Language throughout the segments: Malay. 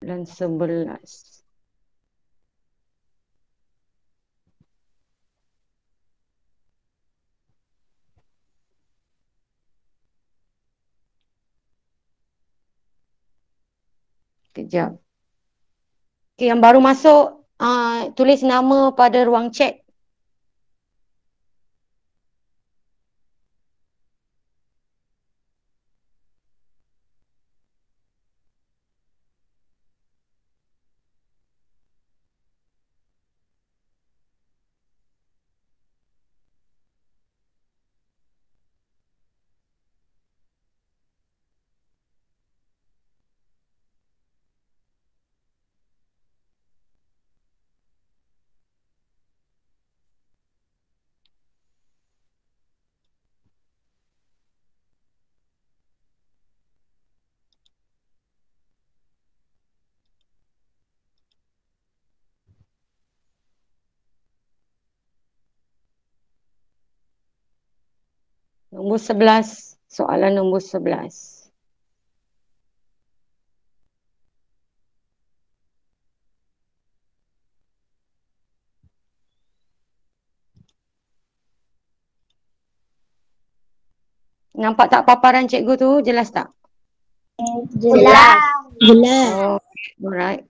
dan 11. Kejap. Okay, yang baru masuk, tulis nama pada ruang chat. Nombor 11. Soalan nombor 11. Nampak tak paparan cikgu tu? Jelas tak? Jelas. Jelas. Oh, alright.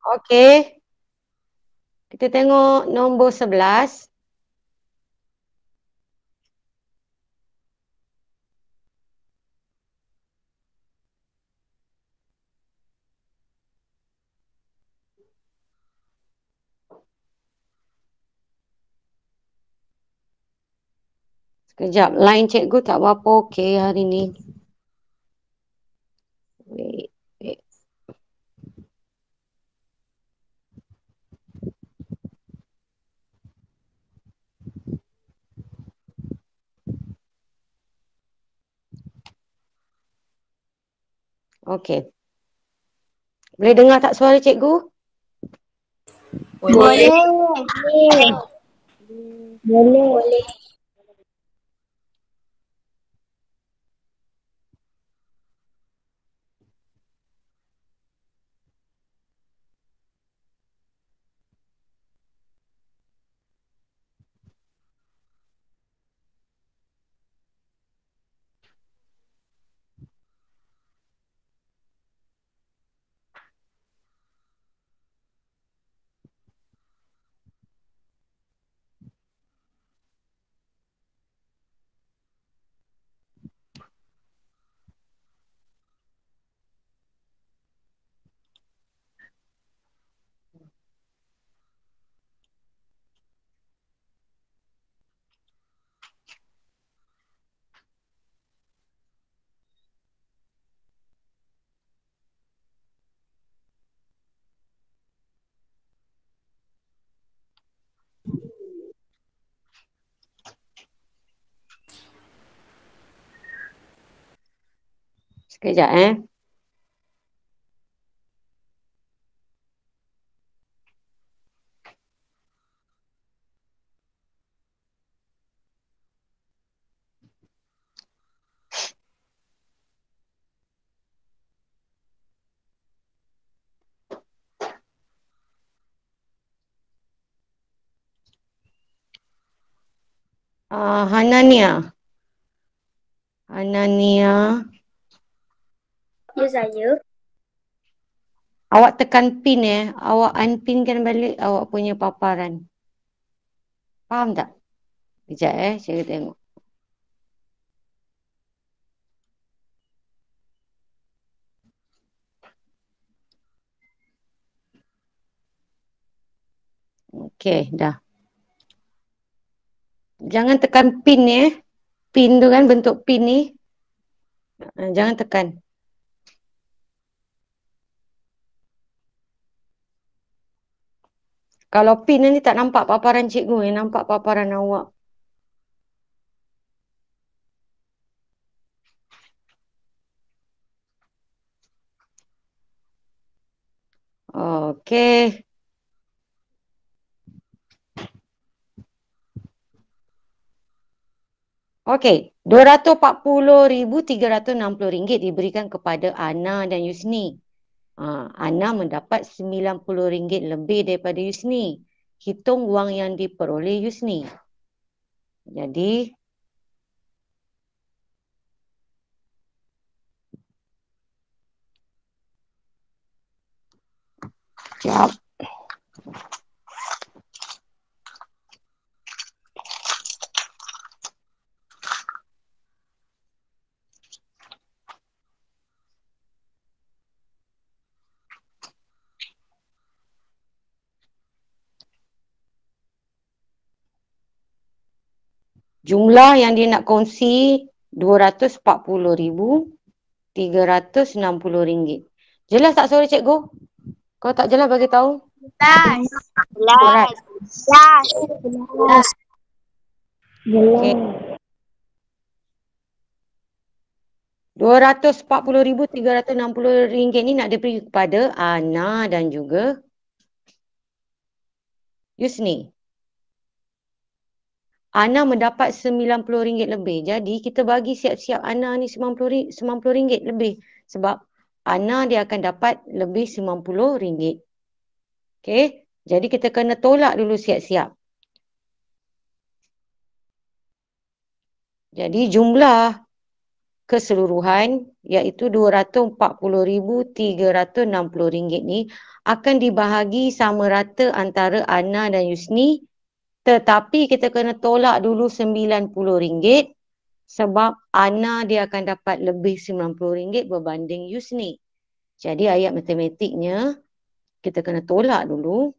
Okey. Kita tengok nombor 11. Sekejap, line cikgu tak berapa okey hari ni. Wait, wait. Okey. Boleh dengar tak suara cikgu? Boleh. Boleh. Sekejap Hanania. Hanania. Ya, saya. Awak tekan pin Awak unpinkan balik awak punya paparan. Faham tak? Sekejap saya tengok. Okey, dah. Jangan tekan pin Pin tu kan bentuk pin ni. Jangan tekan. Kalau pin ni tak nampak paparan cikgu nampak paparan awak. Okey. Okey, RM240,360 diberikan kepada Ana dan Yusni. Ana mendapat RM90 lebih daripada Yusni. Hitung wang yang diperoleh Yusni. Jadi, sekejap. Jumlah yang dia nak kongsi RM240,360. Jelas tak suara cikgu? Kalau tak jelas bagi tahu. Jelas. Alright. Jelas. Okey. RM240,360 ni nak diberi kepada Ana dan juga Yusni. Ana mendapat RM90 lebih. Jadi kita bagi siap-siap Ana ni RM90 lebih. Sebab Ana dia akan dapat lebih RM90. Okey. Jadi kita kena tolak dulu siap-siap. Jadi jumlah keseluruhan iaitu RM240,360 ni akan dibahagi sama rata antara Ana dan Yusni. Tetapi kita kena tolak dulu RM90 sebab Ana dia akan dapat lebih RM90 berbanding Yusni. Jadi ayat matematiknya kita kena tolak dulu.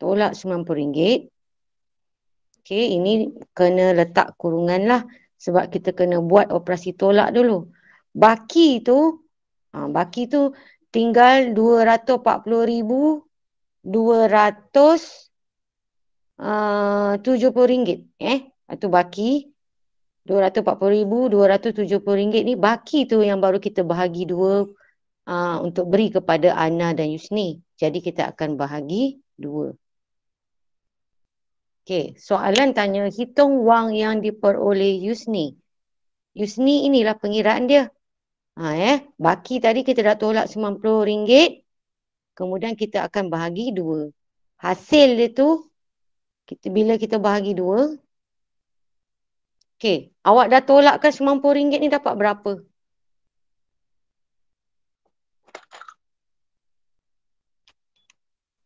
Tolak RM90. Okey, ini kena letak kurungan lah sebab kita kena buat operasi tolak dulu. Baki tu tinggal RM240,270. Itu baki. RM240,270 ni baki tu yang baru kita bahagi dua untuk beri kepada Ana dan Yusni. Jadi kita akan bahagi dua. Okey, soalan tanya hitung wang yang diperoleh Yusni. Yusni inilah pengiraan dia. Baki tadi kita dah tolak RM90. Kemudian kita akan bahagi dua. Hasil dia tu bila kita bahagi dua. Okey, awak dah tolakkan RM90 ni dapat berapa?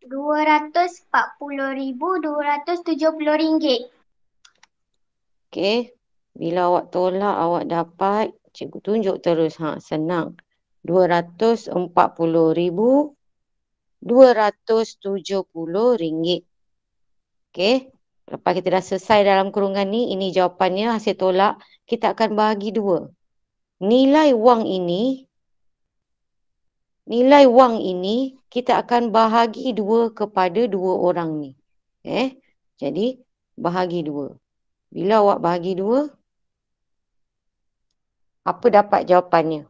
RM240,270. Okey, bila awak tolak awak dapat, cikgu tunjuk terus. Senang. RM240,270. Okey, lepas kita dah selesai dalam kurungan ni, ini jawapannya hasil tolak. Kita akan bahagi dua. Nilai wang ini kita akan bahagi dua kepada dua orang ni. Jadi bahagi dua. Bila awak bahagi dua, apa dapat jawapannya?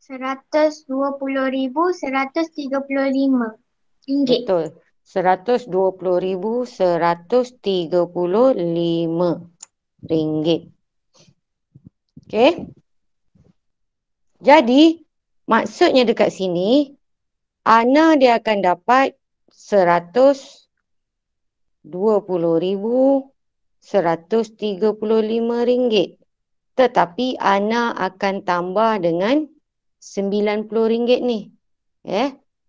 RM120,135. Betul. RM120,135. Okey. Jadi, maksudnya dekat sini, Ana dia akan dapat 120,135 ringgit. Tetapi Ana akan tambah dengan RM90 ni.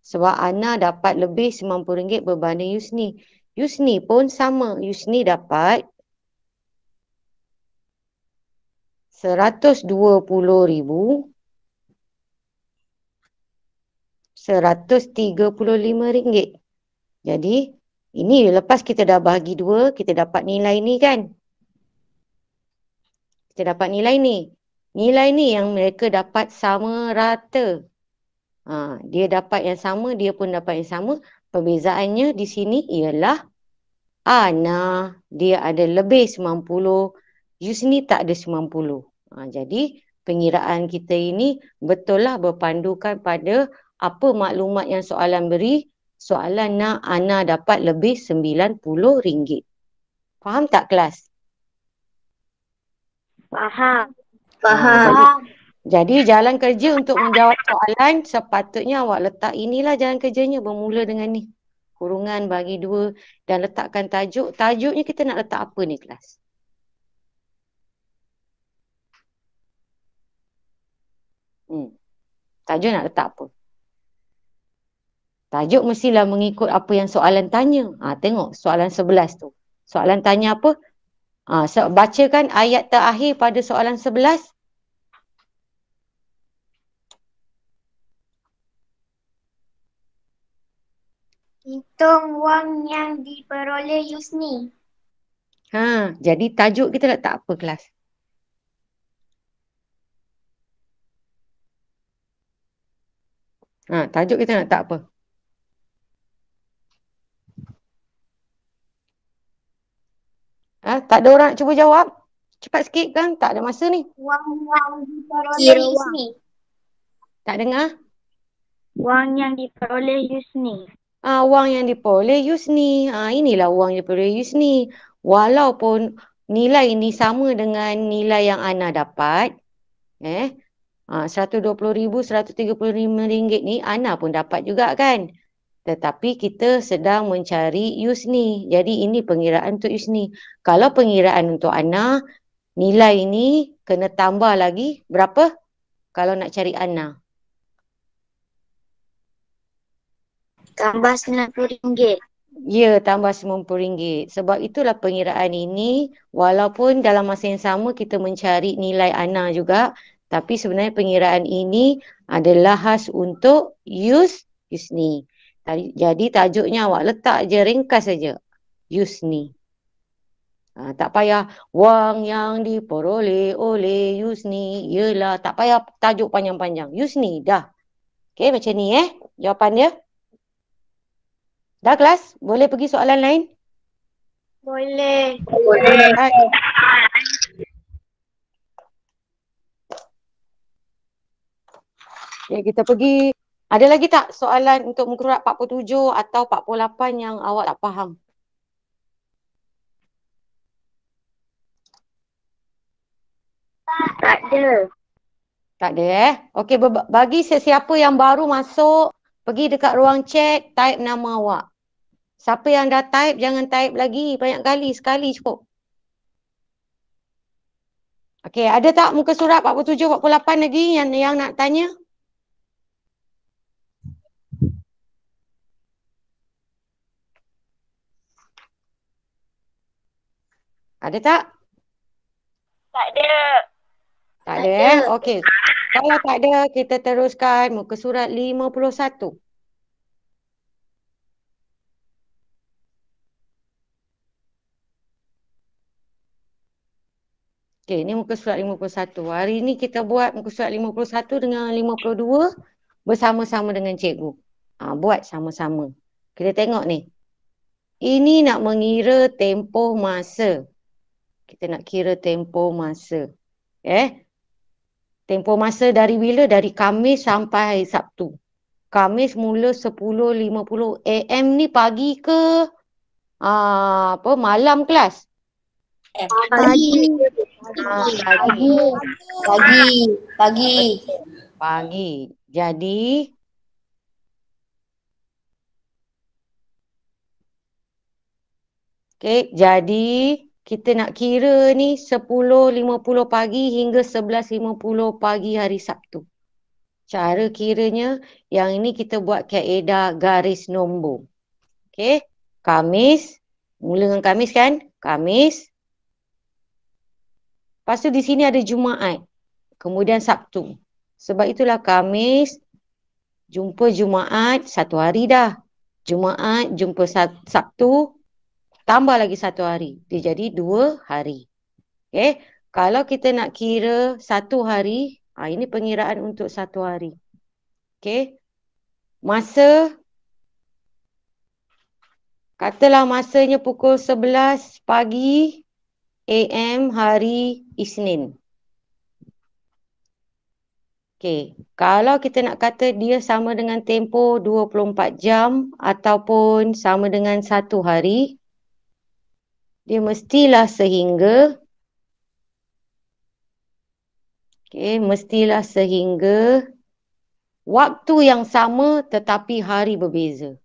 Sebab Ana dapat lebih RM90 berbanding Yusni. Yusni pun sama. Yusni dapat RM120,135. Jadi, ini lepas kita dah bahagi 2, kita dapat nilai ni kan? Kita dapat nilai ni. Nilai ni yang mereka dapat sama rata. Dia dapat yang sama, dia pun dapat yang sama. Perbezaannya di sini ialah Ana, dia ada lebih 90. Yusni tak ada 90. Jadi, pengiraan kita ini betul lah berpandukan pada apa maklumat yang soalan beri. Soalan nak Ana dapat lebih RM90. Faham tak kelas? Faham. Jadi jalan kerja untuk menjawab soalan sepatutnya awak letak inilah jalan kerjanya bermula dengan ni. Kurungan bagi 2 dan letakkan tajuk. Tajuknya kita nak letak apa ni kelas? Tajuk nak letak apa? Tajuk mestilah mengikut apa yang soalan tanya. Tengok soalan 11 tu. Soalan tanya apa? Bacakan ayat terakhir pada soalan 11. Hitung wang yang diperoleh Yusni. Jadi tajuk kita letak apa kelas? Tajuk kita nak letak apa? Tak ada orang nak cuba jawab? Cepat sikit kan? Tak ada masa ni. Wang yang diperoleh Yusni. Tak dengar? Wang yang diperoleh Yusni. Wang yang diperoleh Yusni. Inilah wang yang diperoleh Yusni. Walaupun nilai ini sama dengan nilai yang Ana dapat. RM120,000, RM135 ni Ana pun dapat juga kan. Tetapi kita sedang mencari Yusni. Jadi ini pengiraan untuk Yusni. Kalau pengiraan untuk Ana, nilai ini kena tambah lagi berapa? Kalau nak cari Ana. Tambah RM90. Ya, tambah RM90. Sebab itulah pengiraan ini, walaupun dalam masa yang sama kita mencari nilai Ana juga, tapi sebenarnya pengiraan ini adalah khas untuk Yusni. Jadi tajuknya awak letak je, ringkas saja. Yusni. Tak payah wang yang diperoleh oleh Yusni. Yelah, tak payah tajuk panjang-panjang. Yusni, dah. Okey, macam ni jawapan dia. Dah kelas? Boleh pergi soalan lain? Boleh. Okay, kita pergi. Ada lagi tak soalan untuk muka surat 47 atau 48 yang awak tak faham? Tak ada. Tak ada Okey, bagi sesiapa yang baru masuk, pergi dekat ruang chat, type nama awak. Siapa yang dah type, jangan type lagi banyak kali, sekali cukup. Okey, ada tak muka surat 47, 48 lagi yang nak tanya? Ada tak? Tak ada. Tak ada Okey. Kalau tak ada, kita teruskan muka surat 51. Okey, ini muka surat 51. Hari ini kita buat muka surat 51 dengan 52 bersama-sama dengan cikgu. Buat sama-sama. Kita tengok ni. Ini nak mengira tempoh masa. Kita nak kira tempoh masa. Tempoh masa dari bila? Dari Khamis sampai hari Sabtu. Khamis mula 10.50 AM ni pagi ke malam kelas? Pagi. Jadi Okey, jadi kita nak kira ni 10.50 pagi hingga 11.50 pagi hari Sabtu. Cara kiranya yang ini kita buat kaedah garis nombor. Okey, Khamis, mula dengan Khamis kan? Khamis. Lepas tu di sini ada Jumaat. Kemudian Sabtu. Sebab itulah Khamis jumpa Jumaat satu hari dah. Jumaat jumpa Sabtu tambah lagi satu hari. Dia jadi 2 hari. Okey. Kalau kita nak kira satu hari, ini pengiraan untuk satu hari. Okey. Masa, katalah masanya pukul 11 pagi AM hari Isnin. Okey. Kalau kita nak kata dia sama dengan tempoh 24 jam ataupun sama dengan satu hari, dia mestilah sehingga waktu yang sama tetapi hari berbeza.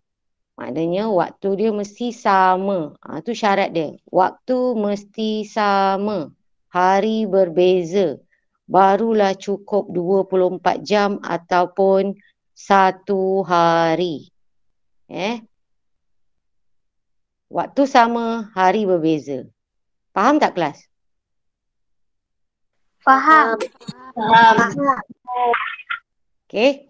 Maknanya waktu dia mesti sama. Itu syarat dia. Waktu mesti sama. Hari berbeza. Barulah cukup 24 jam ataupun satu hari. Waktu sama, hari berbeza. Faham tak kelas? Faham. Okey.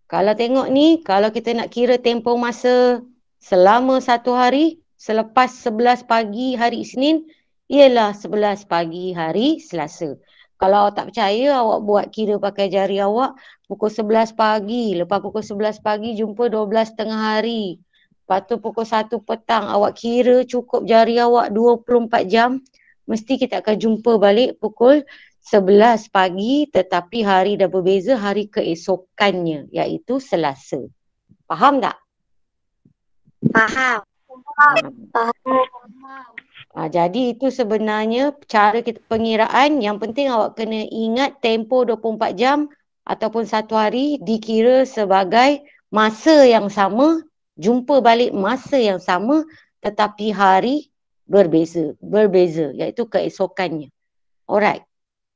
Kalau tengok ni, kalau kita nak kira tempoh masa selama satu hari, selepas 11 pagi hari Isnin, ialah 11 pagi hari Selasa. Kalau awak tak percaya, awak buat kira pakai jari awak, pukul 11 pagi, lepas pukul 11 pagi jumpa 12 tengah hari. Lepas tu pukul 1 petang, awak kira cukup jari awak 24 jam, mesti kita akan jumpa balik pukul 11 pagi tetapi hari dah berbeza, hari keesokannya iaitu Selasa. Faham tak? Faham. Jadi itu sebenarnya cara kita pengiraan. Yang penting awak kena ingat tempoh 24 jam ataupun satu hari dikira sebagai masa yang sama, jumpa balik masa yang sama tetapi hari berbeza iaitu keesokannya. Alright.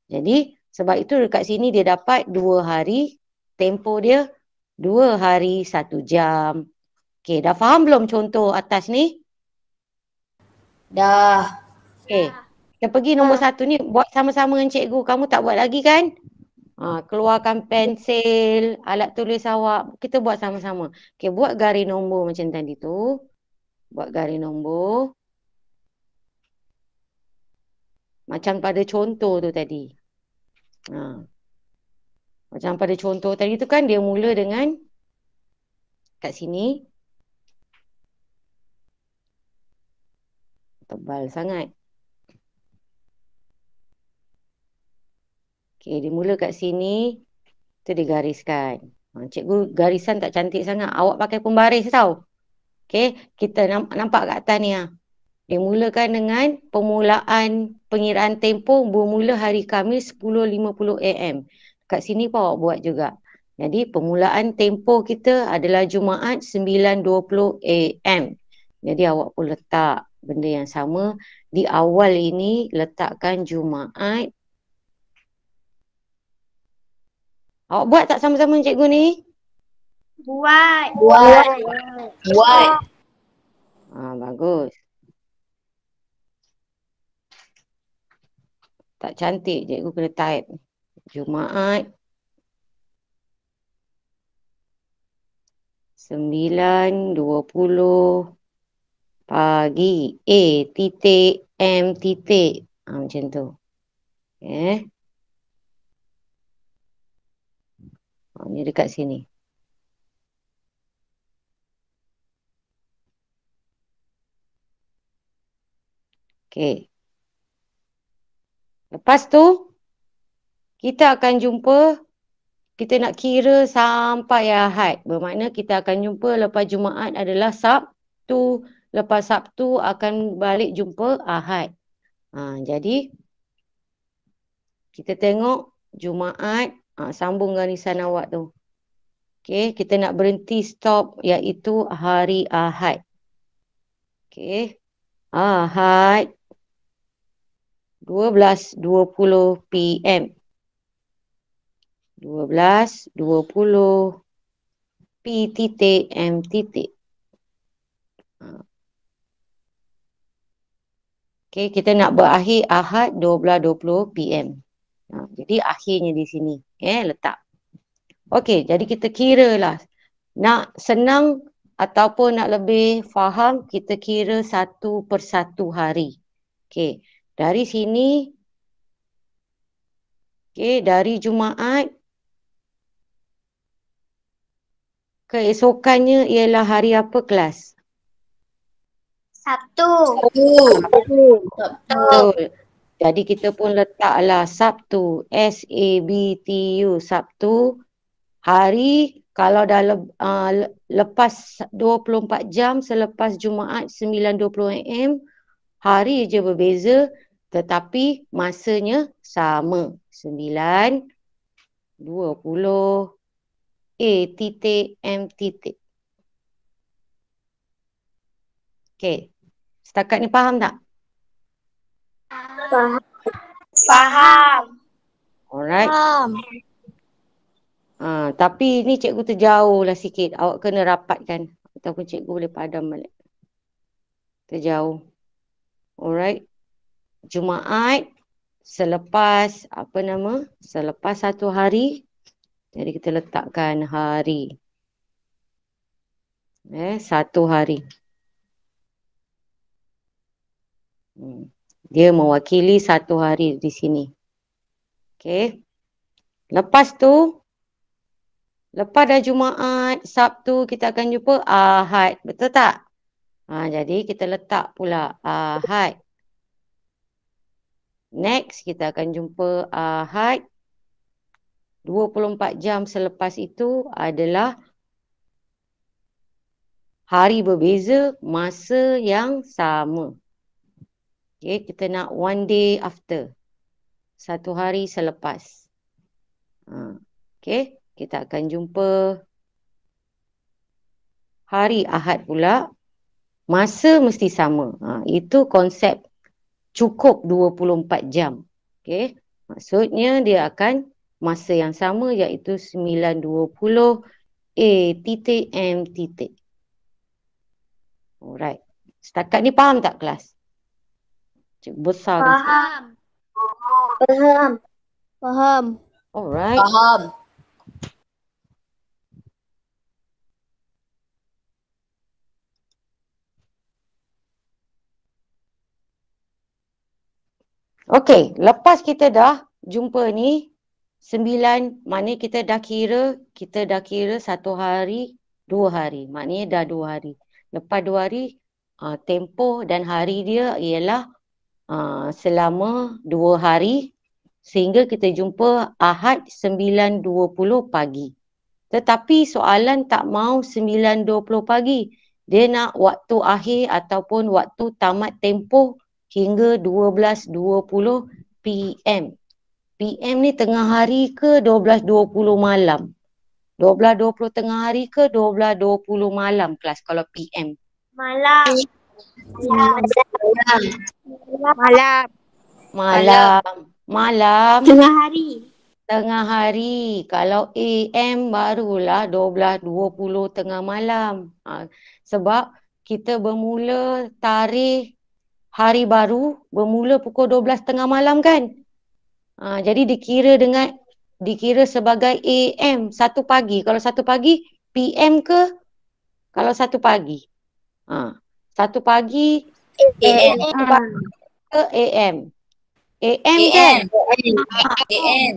Jadi sebab itu dekat sini dia dapat 2 hari, tempoh dia 2 hari 1 jam. Okey, dah faham belum contoh atas ni? Dah. Okey. Kita pergi nombor 1 ni, buat sama-sama dengan cikgu. Kamu tak buat lagi kan? Keluarkan pensil, alat tulis awak. Kita buat sama-sama. Okey, buat garis nombor macam tadi tu. Buat garis nombor. Macam pada contoh tu tadi. Macam pada contoh tadi tu kan dia mula dengan kat sini. Tebal sangat. Okey, dia mula kat sini. Tu digariskan. Cikgu garisan tak cantik sangat. Awak pakai pembaris tau. Okey, kita nampak kat atas ni. Dia mulakan dengan permulaan pengiraan tempoh bermula hari Khamis 10.50 AM. Kat sini pun awak buat juga. Jadi permulaan tempoh kita adalah Jumaat 9.20 AM. Jadi awak pun letak benda yang sama. Di awal ini letakkan Jumaat. Awak buat tak sama-sama dengan cikgu ni? Buat. Bagus. Tak cantik, cikgu kena type. Jumaat 9.20 pagi. A.M. Macam tu. Ni dekat sini. Okey. Lepas tu, kita akan jumpa, kita nak kira sampai Ahad. Bermakna kita akan jumpa lepas Jumaat adalah Sabtu. Lepas Sabtu akan balik jumpa Ahad. Jadi, kita tengok Jumaat, sambung garisan awak tu. Okey, kita nak berhenti stop iaitu hari Ahad. Okey. Ahad 12.20 PM. 12.20 P titik M titik. Okey, kita nak berakhir Ahad 12.20 PM. Jadi akhirnya di sini. Letak. Okey, jadi kita kira lah. Nak senang ataupun nak lebih faham, kita kira satu persatu hari. Okey, dari sini. Okey, dari Jumaat. Keesokannya ialah hari apa kelas? Sabtu. Betul. Jadi kita pun letaklah Sabtu. S-A-B-T-U. Sabtu. Hari kalau dah lepas 24 jam selepas Jumaat 9.20 AM. Hari je berbeza. Tetapi masanya sama. 9.20 A titik M titik. Okey. Setakat ni faham tak? Faham. Alright. Faham. Tapi ni cikgu terjauh lah sikit. Awak kena rapatkan. Ataupun cikgu boleh padam balik. Terjauh. Alright. Jumaat. Selepas apa nama? Selepas satu hari. Jadi kita letakkan hari. Satu hari. Dia mewakili satu hari di sini. Okey. Lepas tu. Lepas dah Jumaat, Sabtu kita akan jumpa Ahad. Betul tak? Jadi kita letak pula Ahad. Next kita akan jumpa Ahad. 24 jam selepas itu adalah hari berbeza, masa yang sama. Okay, kita nak one day after. Satu hari selepas. Okay, kita akan jumpa hari Ahad pula. Masa mesti sama. Itu konsep cukup 24 jam. Okay, maksudnya dia akan masa yang sama iaitu 9.20 A titik M titik. Alright. Setakat ni faham tak kelas? Cikgu besar. Faham. Faham. Faham. Alright. Faham. Okey, lepas kita dah jumpa ni 9, maknanya kita dah kira satu hari, 2 hari. Maknanya dah 2 hari. Lepas 2 hari, tempoh dan hari dia ialah selama 2 hari sehingga kita jumpa Ahad 9.20 pagi. Tetapi soalan tak mau 9.20 pagi. Dia nak waktu akhir ataupun waktu tamat tempoh hingga 12.20 PM. PM ni tengah hari ke 12.20 malam? 12.20 tengah hari ke 12.20 malam kelas kalau PM? Malam. Malam. Malam. Tengah hari. Tengah hari. Kalau AM barulah 12.20 tengah malam. Sebab kita bermula tarikh hari baru bermula pukul 12 tengah malam kan? Jadi dikira sebagai AM satu pagi. Kalau satu pagi PM ke? Kalau satu pagi. Satu pagi AM. ke AM? AM kan? AM.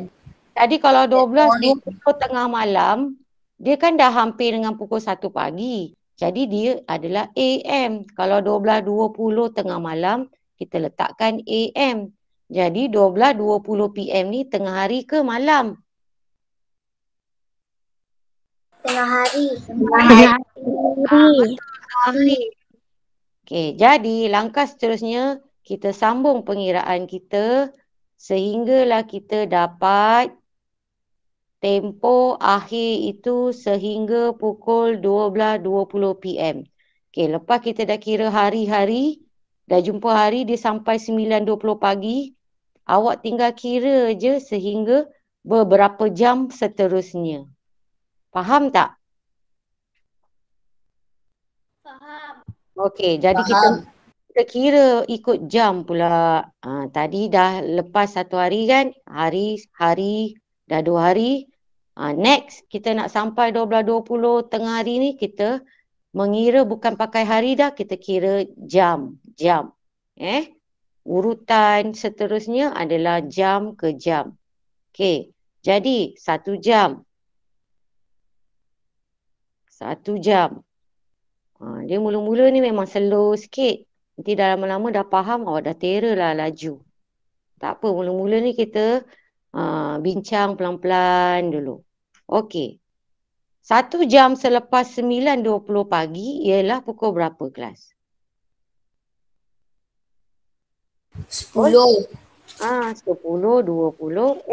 Jadi kalau 12.20 tengah malam, dia kan dah hampir dengan pukul 1 pagi. Jadi dia adalah AM. Kalau 12.20 tengah malam, kita letakkan AM. Jadi 12.20 PM ni tengah hari ke malam? Tengah hari. Tengah hari. Okey, jadi langkah seterusnya kita sambung pengiraan kita sehinggalah kita dapat tempoh akhir itu sehingga pukul 12.20 PM. Okey, lepas kita dah kira hari-hari, Dah jumpa hari dia sampai 9.20 pagi. Awak tinggal kira je sehingga beberapa jam seterusnya. Faham tak? Faham. Okey, jadi kita kira ikut jam pula. Tadi dah lepas satu hari kan? Hari, dah 2 hari. Next, kita nak sampai 12.20 tengah hari ni, kita mengira bukan pakai hari dah, kita kira jam. Urutan seterusnya adalah jam ke jam. Okey, jadi 1 jam. 1 jam. Dia mula-mula ni memang slow sikit. Nanti dah lama-lama dah faham, awak dah terror lah laju. Tak apa, mula-mula ni kita bincang pelan-pelan dulu. Okey. 1 jam selepas 9.20 pagi ialah pukul berapa kelas? 10. 10.20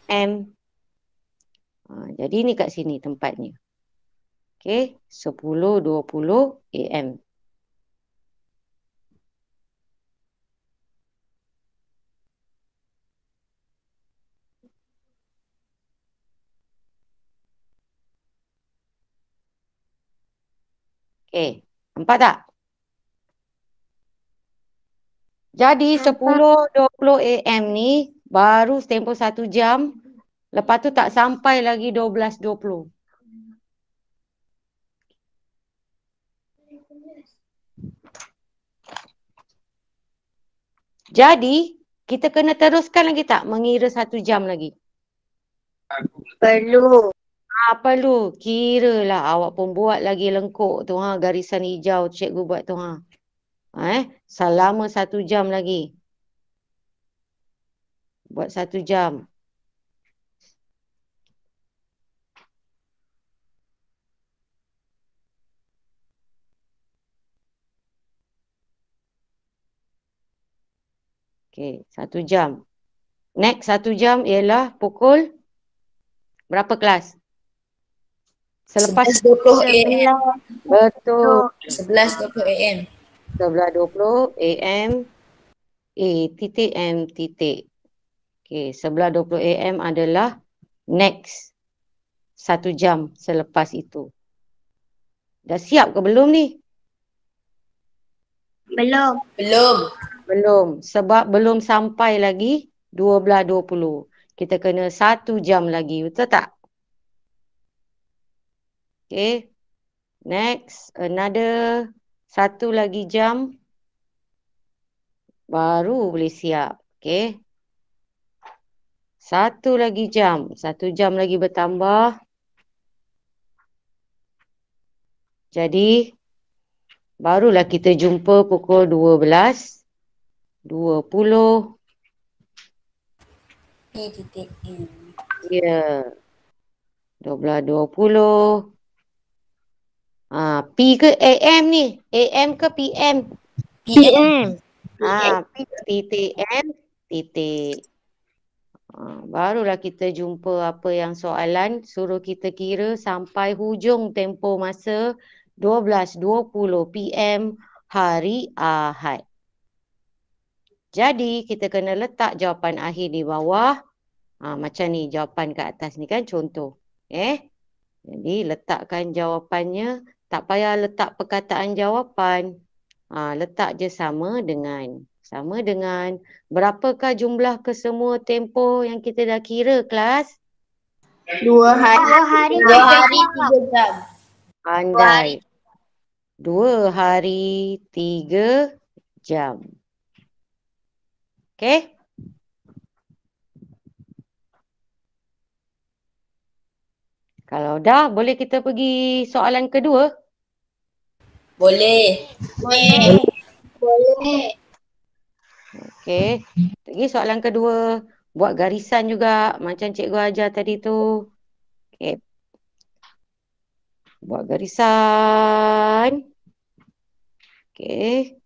AM. Jadi ni kat sini tempatnya. Okey, 10.20 AM. Okey, nampak tak? Jadi 10.20 AM ni baru tempoh 1 jam. Lepas tu tak sampai lagi 12.20. Jadi kita kena teruskan lagi tak mengira 1 jam lagi? Perlu. Perlu. Kiralah awak pun buat lagi lengkuk tu garisan hijau cikgu buat tu selama 1 jam lagi. Buat 1 jam. Okey, 1 jam. Next 1 jam ialah pukul berapa kelas? Selepas 11.20 AM. betul. 11.20 AM. 11.20 AM. Titik M titik. Okey, 11.20 AM adalah next 1 jam selepas itu. Dah siap ke belum ni? Belum. Belum. Sebab belum sampai lagi 12.20. Kita kena 1 jam lagi. Betul tak? Okay. Next. Another 1 lagi jam. Baru boleh siap. Okay. 1 lagi jam. 1 jam lagi bertambah. Jadi, barulah kita jumpa pukul 12.20. titik M. Ya. 12.20. P ke AM ni? AM ke PM? PM. P titik M titik. Barulah kita jumpa apa yang soalan suruh kita kira sampai hujung tempoh masa 12.20 PM hari Ahad. Jadi kita kena letak jawapan akhir di bawah. Macam ni jawapan kat atas ni kan contoh. Jadi letakkan jawapannya. Tak payah letak perkataan jawapan. Letak je sama dengan. Sama dengan. Berapakah jumlah kesemua tempoh yang kita dah kira kelas? 2 hari. 2 hari 3 jam. Pandai. 2 hari 3 jam. Okey? Kalau dah, boleh kita pergi soalan kedua? Boleh. Okey. Pergi soalan kedua. Buat garisan juga macam cikgu ajar tadi tu. Okey. Buat garisan. Okey.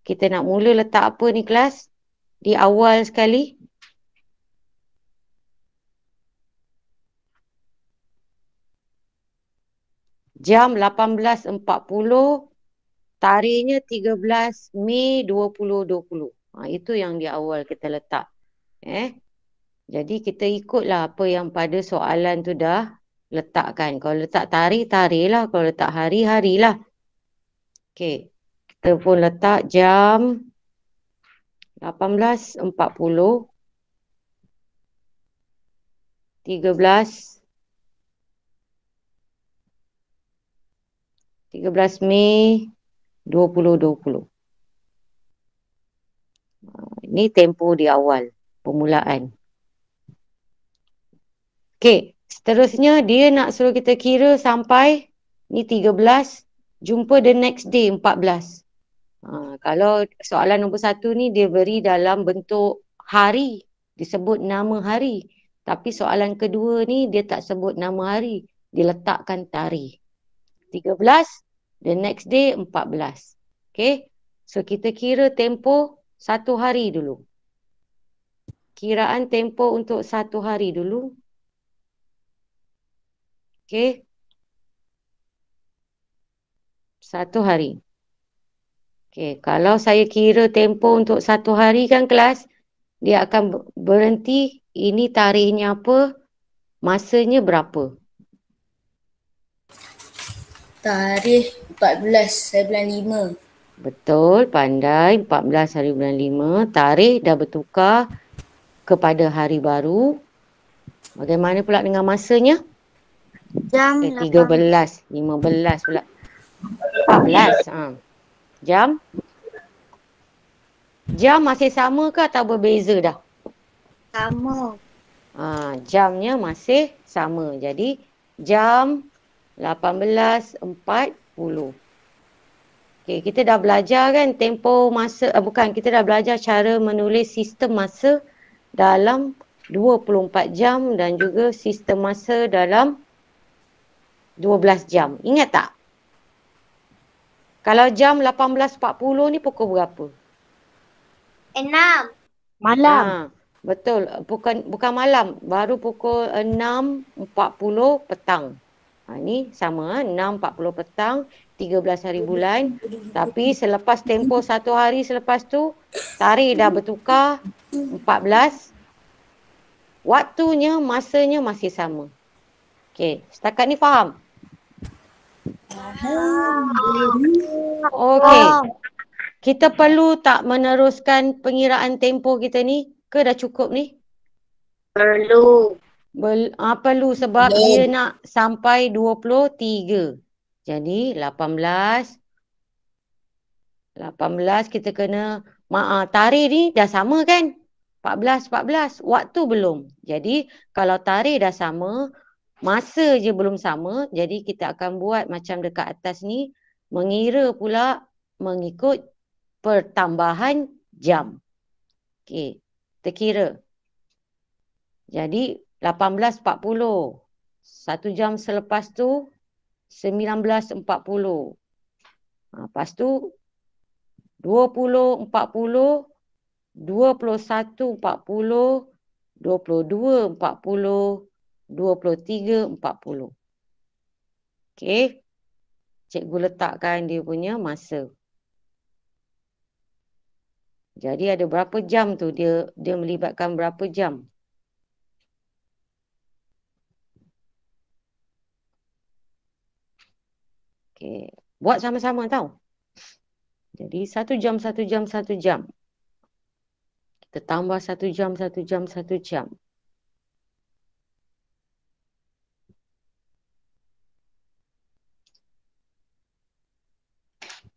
Kita nak mula letak apa ni kelas? Di awal sekali. Jam 18.40 Tarikhnya 13 Mei 2020. Itu yang di awal kita letak. Jadi kita ikutlah apa yang pada soalan tu dah letakkan. Kalau letak tarikh, tarikh lah. Kalau letak hari, hari lah. Okey. Kita pun letak jam 18.40. 13 Mei 2020. Ini tempoh di awal permulaan. Okey, seterusnya dia nak suruh kita kira sampai ni 13, jumpa the next day 14. Kalau soalan nombor 1 ni dia beri dalam bentuk hari, disebut nama hari. Tapi soalan kedua ni dia tak sebut nama hari, dia letakkan tarikh. 13, the next day 14. Okey. So kita kira tempoh 1 hari dulu. Kiraan tempoh untuk 1 hari dulu. Okey. 1 hari. Okey, kalau saya kira tempoh untuk 1 hari kan kelas, dia akan berhenti, ini tarikhnya apa, masanya berapa. Tarikh 14 hari bulan 5. Betul, pandai. 14 hari bulan 5. Tarikh dah bertukar kepada hari baru. Bagaimana pula dengan masanya? Jam 13, 15 pula. 14. Jam? Jam masih sama ke atau berbeza dah? sama. Jamnya masih sama. Jadi jam 18.40. Okey, kita dah belajar kan tempoh masa, kita dah belajar cara menulis sistem masa dalam 24 jam dan juga sistem masa dalam 12 jam. Ingat tak? Kalau jam 18.40 ni pukul berapa? 6. Malam. Betul, bukan malam, baru pukul 6.40 petang. Ini sama, 6.40 petang, 13 hari bulan. Tapi selepas tempoh 1 hari selepas tu, tarikh dah bertukar 14. Waktunya, masanya masih sama. Okey, setakat ni faham? Okey. Kita perlu tak meneruskan pengiraan tempoh kita ni? Ke dah cukup ni? Perlu. Perlu sebab dia nak sampai 23. Jadi 18 kita kena tarikh ni dah sama kan? 14. Waktu belum. Jadi kalau tarikh dah sama, masa je belum sama. Jadi kita akan buat macam dekat atas ni, mengira pula mengikut pertambahan jam. Okey, kita kira. Jadi 18.40. 1 jam selepas tu 19.40. Lepas tu 20.40, 21.40, 22.40, 23.40. Okey. Cikgu letakkan dia punya masa. Jadi ada berapa jam tu, dia melibatkan berapa jam? Okey, buat sama-sama tau. Jadi 1 jam, 1 jam, 1 jam. Kita tambah 1 jam, 1 jam, 1 jam.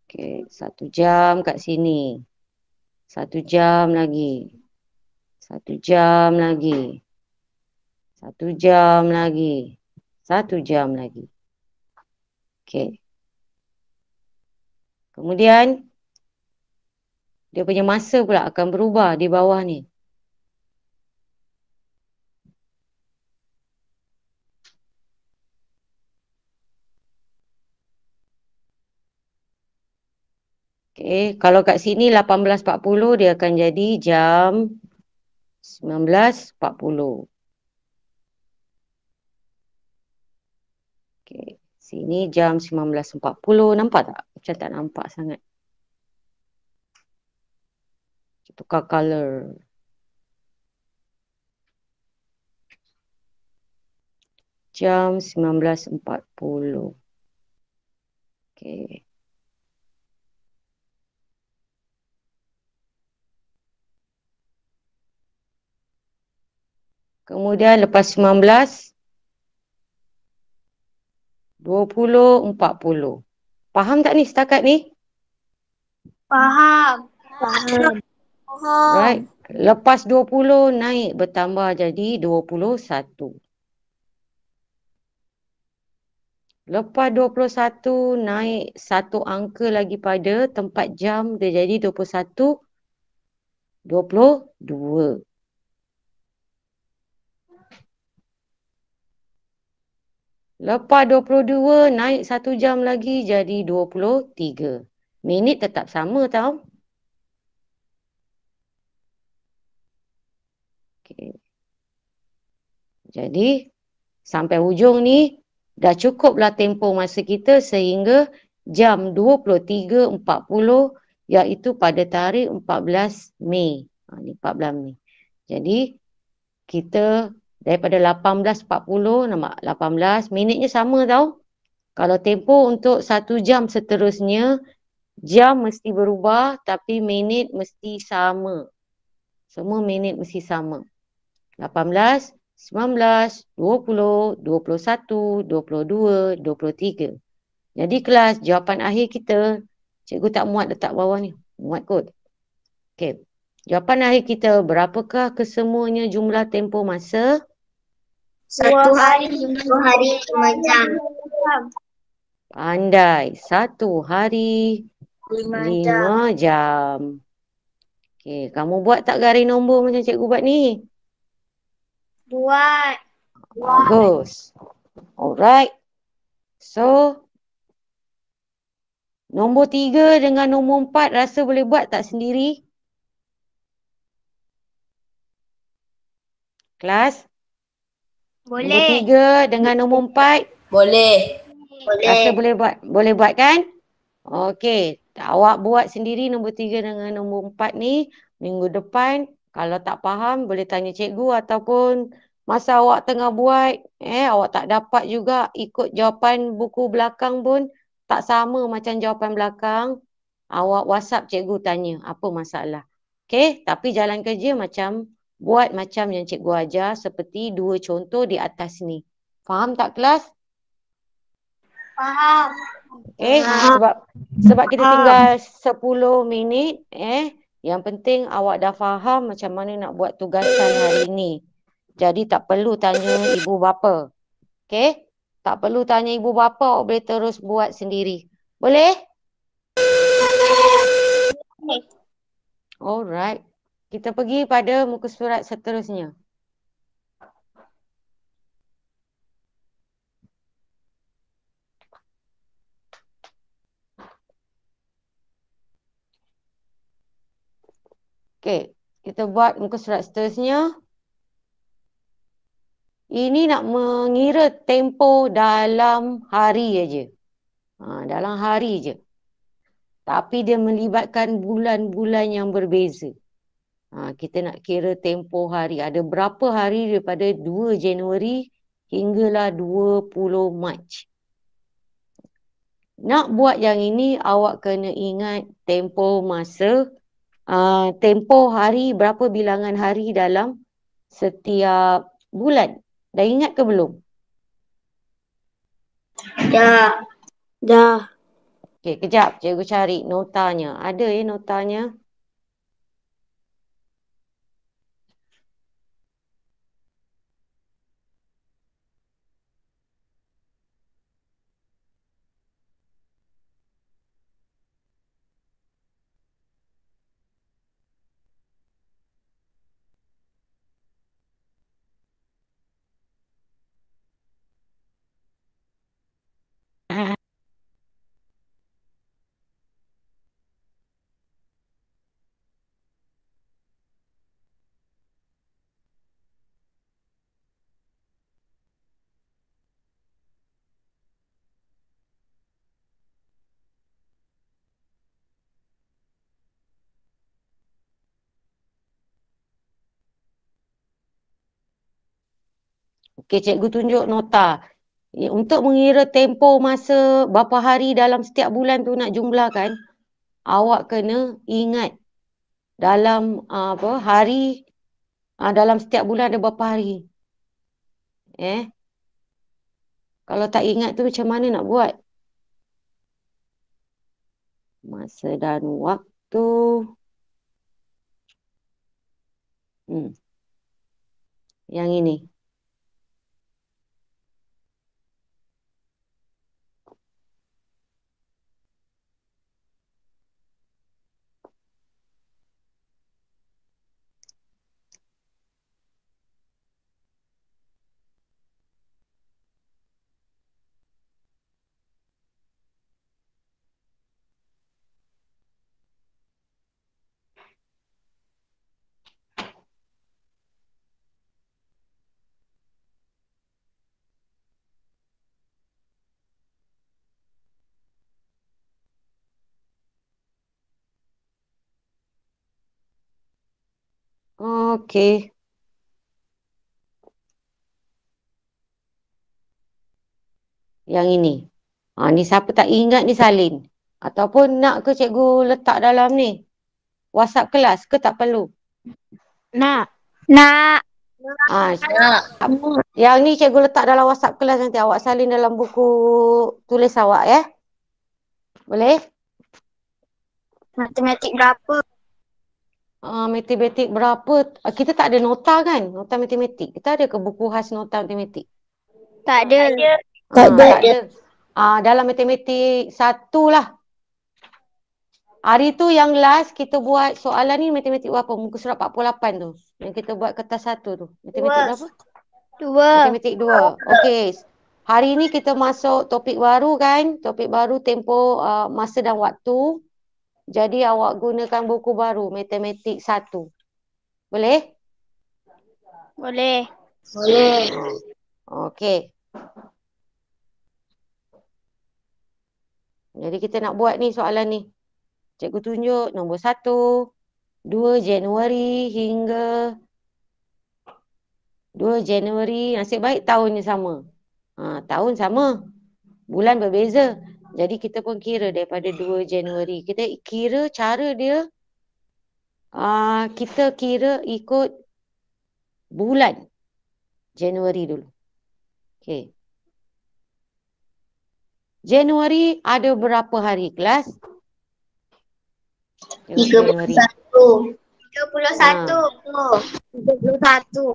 Okey, 1 jam kat sini. 1 jam lagi. 1 jam lagi. 1 jam lagi. 1 jam lagi. Okey. Kemudian dia punya masa pula akan berubah di bawah ni. Okey, kalau kat sini 18.40 dia akan jadi jam 19.40. Okey, Sini jam 19.40. Nampak tak? Macam tak nampak sangat. Tukar color. Jam 19.40. Okey. Kemudian lepas 19, 20, 40. Faham tak ni setakat ni? Faham. Faham. Right. Lepas 20 naik bertambah jadi 21. Lepas 21 naik satu angka lagi pada tempat jam dia jadi 21, 22. Lepas 22 naik satu jam lagi jadi 23. Minit tetap sama tau. Okay. Jadi sampai hujung ni dah cukuplah tempoh masa kita sehingga jam 23.40 iaitu pada tarikh 14 Mei. Ni 14 Mei. Jadi kita daripada 18.40 nampak 18 minitnya sama tau. Kalau tempoh untuk 1 jam seterusnya jam mesti berubah tapi minit mesti sama. Semua minit mesti sama. 18, 19, 20, 21, 22, 23. Jadi kelas jawapan akhir kita, cikgu tak muat letak bawah ni. Muat kot. Okey. Jawapan akhir kita, berapakah kesemuanya jumlah tempoh masa? 1 hari, 2 hari, 5 jam. Pandai. 1 hari, 5 jam. 5 jam. Okey, kamu buat tak garis nombor macam cikgu buat ni? Buat. Bagus. Alright. So, nombor 3 dengan nombor 4 rasa boleh buat tak sendiri? Kelas? Nombor Boleh. 3 dengan nombor 4 Boleh. rasa boleh buat? Boleh buat kan? Okey. Awak buat sendiri nombor 3 dengan nombor 4 ni. Minggu depan, kalau tak faham, boleh tanya cikgu ataupun masa awak tengah buat, awak tak dapat juga ikut jawapan buku belakang pun tak sama macam jawapan belakang. Awak WhatsApp cikgu tanya apa masalah. Okey, tapi jalan kerja macam buat macam yang cikgu ajar seperti 2 contoh di atas ni. Faham tak kelas? Faham. Okay, sebab kita tinggal 10 minit, yang penting awak dah faham macam mana nak buat tugasan hari ni. Jadi tak perlu tanya ibu bapa. Okay, tak perlu tanya ibu bapa, awak boleh terus buat sendiri. Boleh? Boleh. Alright. Kita pergi pada muka surat seterusnya. Okay, kita buat muka surat seterusnya. Ini nak mengira tempoh dalam hari aja. Dalam hari je. Tapi dia melibatkan bulan-bulan yang berbeza. Kita nak kira tempoh hari. Ada berapa hari daripada 2 Januari hinggalah 20 Mac. Nak buat yang ini, awak kena ingat tempoh masa. Tempoh hari, berapa bilangan hari dalam setiap bulan. Dah ingat ke belum? Dah. Dah. Okey, kejap. Cikgu cari notanya. Ada notanya? Okay, cikgu tunjuk nota. Untuk mengira tempoh masa berapa hari dalam setiap bulan tu nak jumlahkan, awak kena ingat dalam hari, dalam setiap bulan ada berapa hari. Kalau tak ingat tu macam mana nak buat? Masa dan waktu. Yang ini. Okey. Yang ini. Ni siapa tak ingat ni salin. Ataupun nak ke cikgu letak dalam ni? WhatsApp kelas ke tak perlu? Nak. Nak. Yang ni cikgu letak dalam WhatsApp kelas nanti. Awak salin dalam buku tulis awak ya. Boleh? Matematik berapa? Matematik berapa? Kita tak ada nota kan? Nota matematik. Kita ada ke buku khas nota matematik? Tak ada. Tak ada. Dalam matematik 1 lah. Hari tu yang last kita buat soalan ni matematik berapa? Muka surat 48 tu. Yang kita buat kertas 1 tu. Matematik berapa? 2. Matematik 2. Okey. Hari ni kita masuk topik baru kan? Topik baru tempoh masa dan waktu. Jadi awak gunakan buku baru matematik 1. Boleh? Boleh. Okey. Jadi kita nak buat ni soalan ni. Cikgu tunjuk nombor 1, 2 Januari hingga 2 Januari. Nasib baik tahunnya sama. Tahun sama. Bulan berbeza. Jadi kita pun kira daripada 2 Januari. Kita kira cara dia. Kita kira ikut bulan Januari dulu. Okey. Januari ada berapa hari kelas? 31. 31.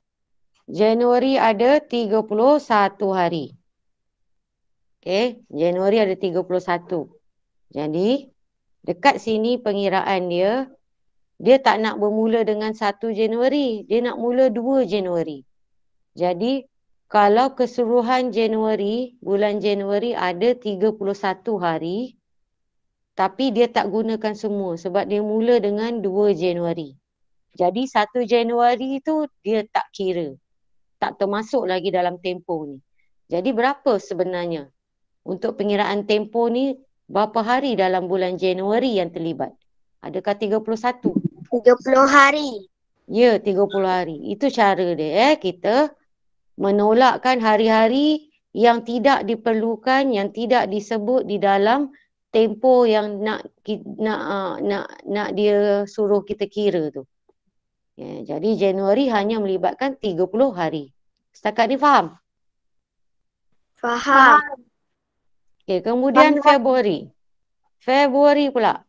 Januari ada 31 hari. Okey, Januari ada 31. Jadi, dekat sini pengiraan dia, dia tak nak bermula dengan 1 Januari. Dia nak mula 2 Januari. Jadi, kalau keseluruhan Januari, bulan Januari ada 31 hari, tapi dia tak gunakan semua sebab dia mula dengan 2 Januari. Jadi 1 Januari tu dia tak kira. Tak termasuk lagi dalam tempoh ni. Jadi berapa sebenarnya? Untuk pengiraan tempoh ni, berapa hari dalam bulan Januari yang terlibat? Adakah 31? 30 hari. Ya, 30 hari. Itu cara dia. Kita menolakkan hari-hari yang tidak diperlukan, yang tidak disebut di dalam tempoh yang nak dia suruh kita kira tu. Jadi Januari hanya melibatkan 30 hari. Setakat ni faham? Faham. Okey, kemudian Februari. Februari pula.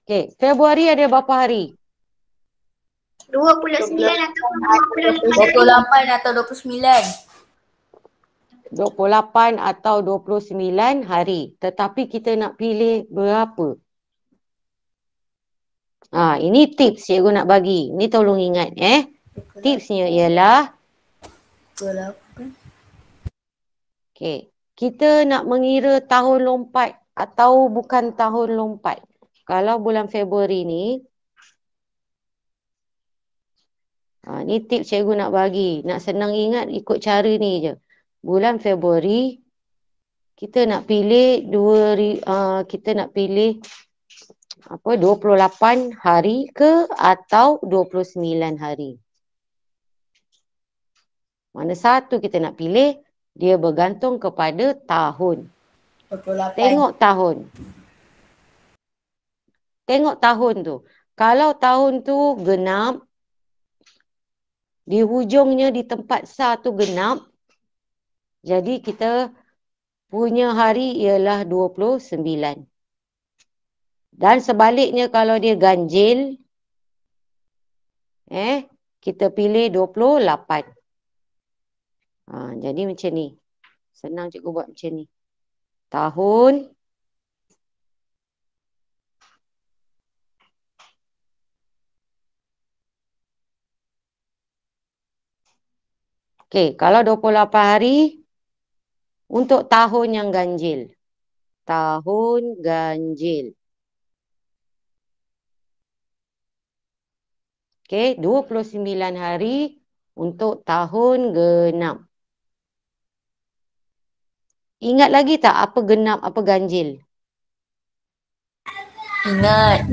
Okey, Februari ada berapa hari? 29 atau 28 atau 29. 28 atau 29 hari. Tetapi kita nak pilih berapa? Ini tips cikgu nak bagi. Ini tolong ingat Tipsnya ialah okey, kita nak mengira tahun lompat atau bukan tahun lompat. Kalau bulan Februari ni, ni tips cikgu nak bagi. Nak senang ingat ikut cara ni je. Bulan Februari, kita nak pilih apa 28 hari ke atau 29 hari? Mana satu kita nak pilih? Dia bergantung kepada tahun. 28. Tengok tahun. Tengok tahun tu. Kalau tahun tu genap, di hujungnya di tempat sa tu genap, jadi kita punya hari ialah 29. Dan sebaliknya kalau dia ganjil, kita pilih 28. Jadi macam ni. Senang cikgu buat macam ni. Tahun. Okey, kalau 28 hari untuk tahun yang ganjil. Tahun ganjil. Okey, 29 hari untuk tahun genap. Ingat lagi tak apa genap, apa ganjil? Ingat.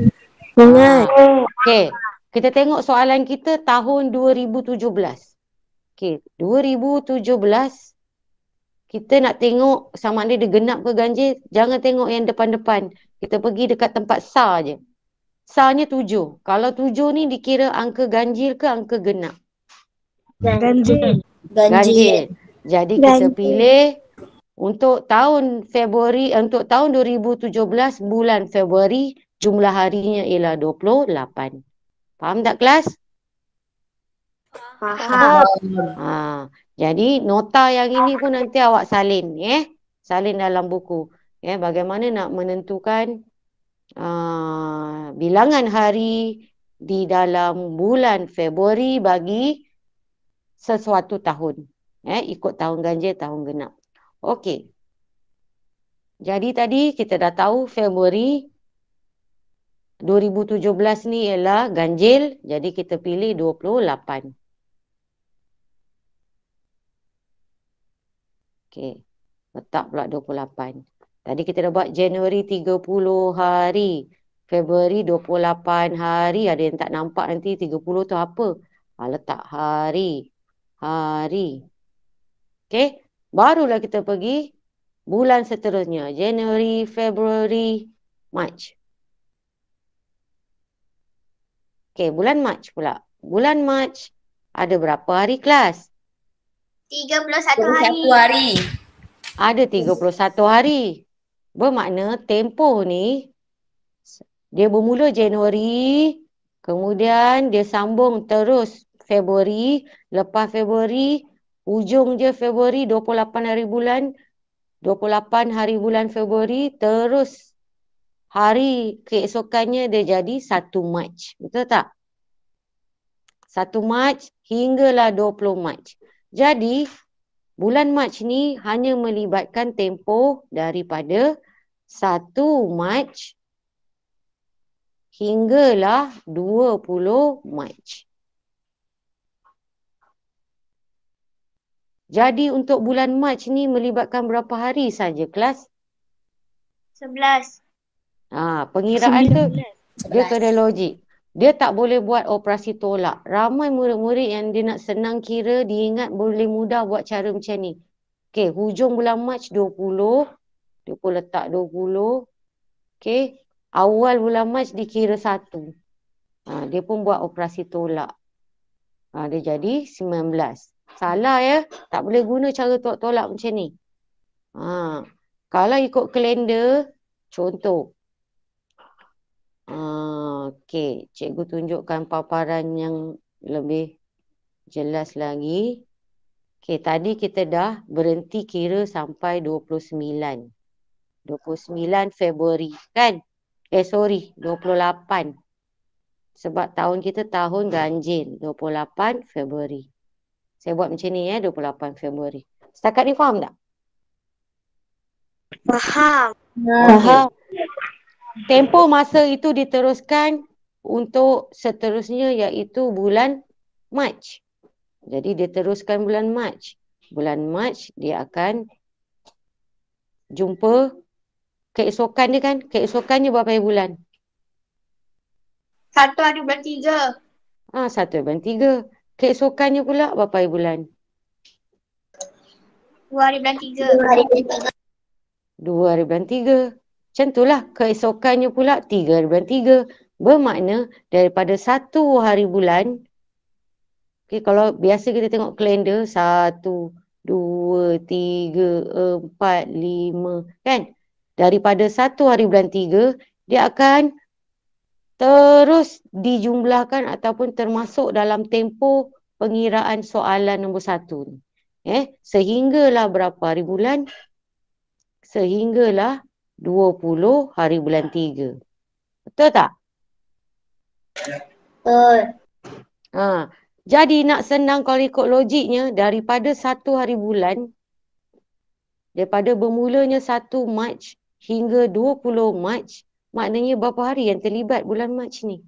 Okey, kita tengok soalan kita tahun 2017. Okey, 2017 kita nak tengok sama ada dia genap ke ganjil, jangan tengok yang depan-depan. Kita pergi dekat tempat sa je. Sa-nya 7. Kalau 7 ni dikira angka ganjil ke angka genap? Ganjil. Ganjil. Jadi kita pilih untuk tahun Februari, untuk tahun 2017 bulan Februari, jumlah harinya ialah 28. Faham tak kelas? Faham. Jadi nota yang ini pun nanti awak salin, salin dalam buku. Bagaimana nak menentukan bilangan hari di dalam bulan Februari bagi sesuatu tahun. Ikut tahun ganjil, tahun genap. Okey. Jadi tadi kita dah tahu Februari 2017 ni ialah ganjil. Jadi kita pilih 28. Okey. Letak pula 28. Tadi kita dah buat Januari 30 hari. Februari 28 hari. Ada yang tak nampak nanti 30 tu apa? Letak hari. Hari. Okey. Barulah kita pergi bulan seterusnya. Januari, Februari, Mac. Okey, bulan Mac pula. Bulan Mac ada berapa hari kelas? 31 21 hari. Ada 31 hari. Bermakna tempoh ni dia bermula Januari, kemudian dia sambung terus Februari, lepas Februari, hujung je Februari 28 hari bulan, 28 hari bulan Februari, terus hari keesokannya dia jadi 1 Mac. Betul tak? 1 Mac hinggalah 20 Mac. Jadi, bulan Mac ni hanya melibatkan tempoh daripada 1 Mac hinggalah 20 Mac. Jadi, untuk bulan Mac ni melibatkan berapa hari saja kelas? 11. Pengiraan tu dia 11. kena logik. Dia tak boleh buat operasi tolak. Ramai murid-murid yang dia nak senang kira, dia ingat boleh mudah buat cara macam ni. Okey, hujung bulan Mac 20. Dia pun letak 20. Okey, awal bulan Mac dikira 1. Dia pun buat operasi tolak. Dia jadi 19. Salah ya. Tak boleh guna cara tolak macam ni. Kalau ikut kalender, contoh. Okey, cikgu tunjukkan paparan yang lebih jelas lagi. Okey, tadi kita dah berhenti kira sampai 29. 29 Februari kan? 28. Sebab tahun kita tahun ganjil. 28 Februari. Saya buat macam ni 28 Februari. Setakat ni faham tak? Faham. Faham. Tempoh masa itu diteruskan untuk seterusnya iaitu bulan Mac. Jadi dia teruskan bulan Mac. Bulan Mac dia akan jumpa keesokan dia kan. Keesokannya berapa bulan? 1 hari bulan 3. 1 bulan 3. Keesokannya pula berapa hari bulan? 2 hari bulan 3. 2 hari bulan 3. 2 hari bulan 3. Macam itulah. Keesokannya pula 3 hari bulan 3. Bermakna daripada 1 hari bulan, okay, kalau biasa kita tengok kalender 1, 2, 3, 4, 5 kan? Daripada 1 hari bulan 3, dia akan terus dijumlahkan ataupun termasuk dalam tempoh pengiraan soalan nombor 1 ni. Sehinggalah berapa hari bulan? Sehinggalah 20 hari bulan 3. Betul tak? Betul. Jadi nak senang kalau ikut logiknya, daripada 1 hari bulan, daripada bermulanya 1 Mac hingga 20 Mac, maknanya berapa hari yang terlibat bulan Mac ni?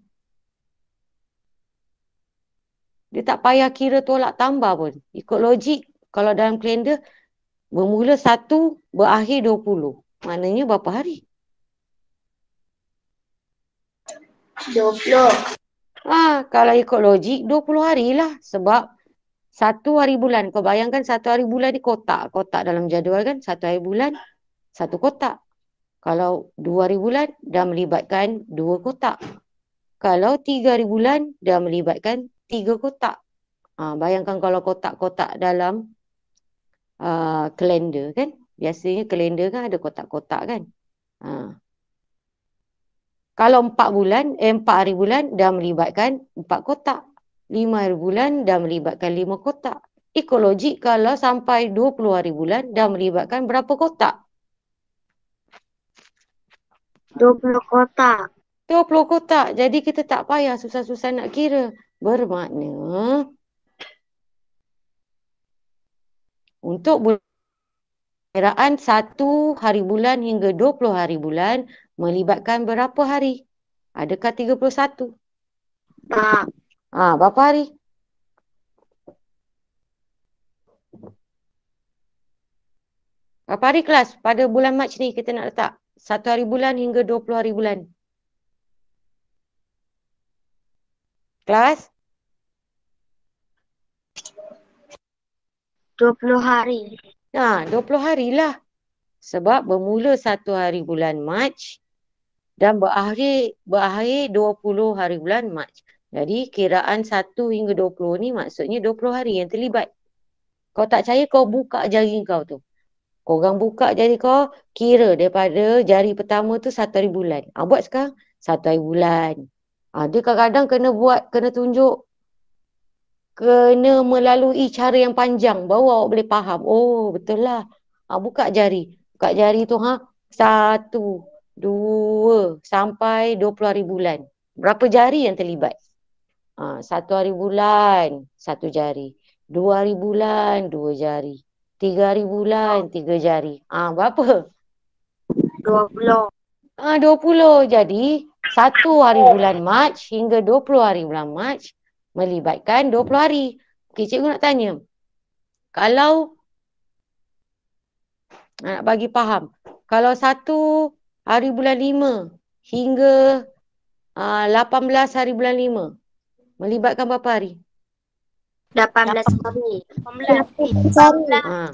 Dia tak payah kira tolak tambah pun. Ikut logik, kalau dalam kalender, bermula 1, berakhir 20. Maknanya berapa hari? 20. Kalau ikut logik, 20 hari lah. Sebab 1 hari bulan. Kau bayangkan 1 hari bulan ni kotak. Kotak dalam jadual kan. 1 hari bulan, 1 kotak. Kalau 2 hari bulan, dah melibatkan 2 kotak. Kalau 3 hari bulan, dah melibatkan 3 kotak. Bayangkan kalau kotak-kotak dalam kalender kan. Biasanya kalender kan ada kotak-kotak kan. Kalau 4 hari bulan dah melibatkan 4 kotak. 5 hari bulan dah melibatkan 5 kotak. Ikut logik kalau sampai 20 hari bulan dah melibatkan berapa kotak? 20 kotak. 20 kotak. Jadi kita tak payah susah-susah nak kira. Bermakna untuk perkiraan 1 hari bulan hingga 20 hari bulan melibatkan berapa hari? Adakah 31? Tak. Berapa hari? Berapa hari kelas pada bulan Mac ni kita nak letak? 1 hari bulan hingga 20 hari bulan. Kelas? 20 hari. 20 hari lah. Sebab bermula 1 hari bulan Mac dan berakhir 20 hari bulan Mac. Jadi kiraan 1 hingga 20 ni maksudnya 20 hari yang terlibat. Kau tak percaya, kau buka jari kau tu. Korang buka jari kau, kira daripada jari pertama tu 1 hari bulan. Buat sekarang 1 hari bulan. Dia kadang-kadang kena tunjuk, kena melalui cara yang panjang baru awak boleh faham. Oh, betul lah. Buka jari. Buka jari tu 1, 2 sampai 20 hari bulan. Berapa jari yang terlibat? 1 hari bulan, 1 jari. 2 hari bulan, 2 jari. 3 hari bulan, 3 jari. Berapa? 20. 20. Jadi 1 hari bulan Mac hingga 20 hari bulan Mac melibatkan 20 hari. Okey, cikgu nak tanya. Kalau nak bagi faham. Kalau 1 hari bulan 5 hingga 18 hari bulan 5 melibatkan berapa hari? 18 hari. 18 hari.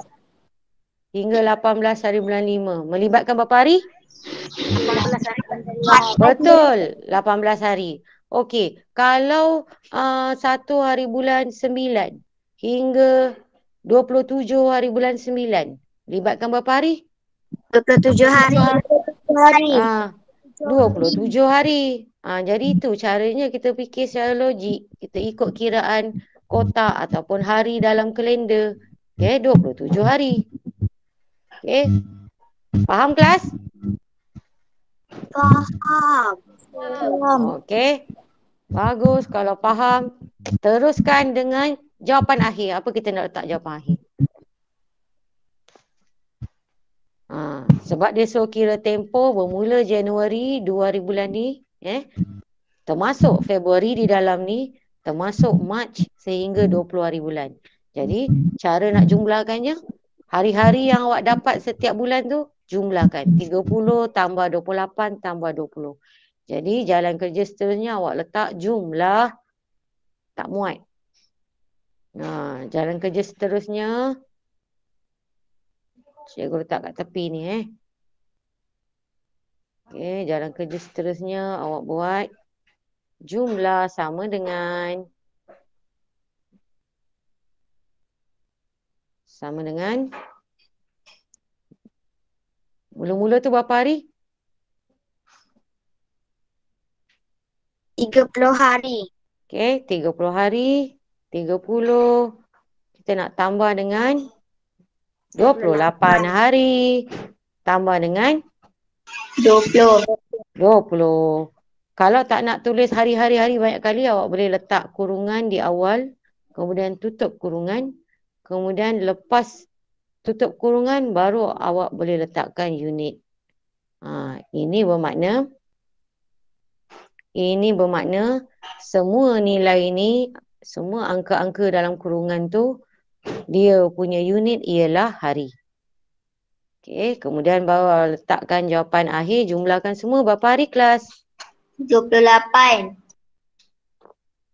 Hingga 18 hari bulan 5 melibatkan berapa hari? 18 hari. Betul, 18 hari. Okey, kalau 1 hari bulan 9 hingga 27 hari bulan 9 melibatkan berapa hari? 27 hari. 27 hari. Jadi itu caranya kita fikir secara logik. Kita ikut kiraan kotak ataupun hari dalam kalender. Okey, 27 hari. Okey. Faham kelas? Faham. Okey. Bagus kalau faham. Teruskan dengan jawapan akhir. Apa kita nak letak jawapan akhir? Sebab dia suruh kira tempoh bermula Januari 2 hari bulan ni. Termasuk Februari di dalam ni. Termasuk Mac sehingga 20 hari bulan. Jadi cara nak jumlahkannya, hari-hari yang awak dapat setiap bulan tu, jumlahkan. 30 tambah 28 tambah 20. Jadi jalan kerja seterusnya awak letak jumlah. Tak muat. Jalan kerja seterusnya. Cikgu letak kat tepi ni Okey, jalan kerja seterusnya awak buat. Jumlah sama dengan. Mula-mula tu berapa hari? 30 hari. Okey, 30 hari. 30. Kita nak tambah dengan 28 hari. Tambah dengan 20. 20. Kalau tak nak tulis hari-hari banyak kali, awak boleh letak kurungan di awal. Kemudian tutup kurungan. Kemudian lepas tutup kurungan, baru awak boleh letakkan unit. Ini bermakna semua nilai ini, semua angka-angka dalam kurungan tu, dia punya unit ialah hari. Okey, kemudian baru letakkan jawapan akhir, jumlahkan semua berapa hari kelas? 78.